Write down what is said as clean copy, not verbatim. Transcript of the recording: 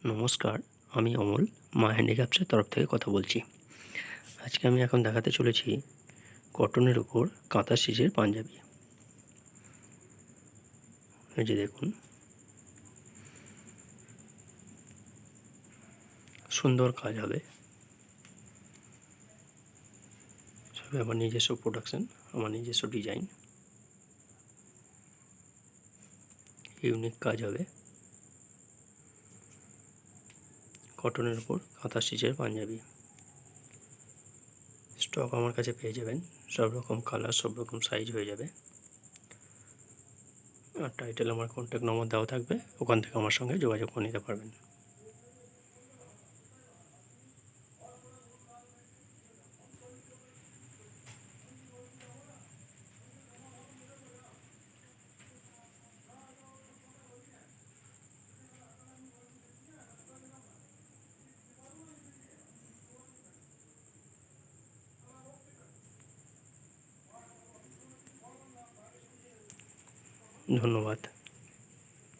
নমস্কার, আমি অমল মা হ্যান্ডিক্রাফটসের তরফ থেকে কথা বলছি। আজকে আমি এখন দেখাতে চলেছি কটনের উপর কাঁথা স্টিচের পাঞ্জাবি। এই যে দেখুন, সুন্দর কাজ হবে। সবই আমার নিজস্ব প্রোডাকশন, আমার নিজস্ব ডিজাইন, ইউনিক কাজ হবে। কটনের উপর কাঁথা স্টিচের পাঞ্জাবি স্টক আমার কাছে পেয়ে যাবেন। সব রকম কালার, সব রকম সাইজ হয়ে যাবে। আর টাইটেল আমার কন্ট্যাক্ট নম্বর দেওয়া থাকবে, ওখান থেকে আমার সঙ্গে যোগাযোগ করে নিতে পারবেন। ধন্যবাদ।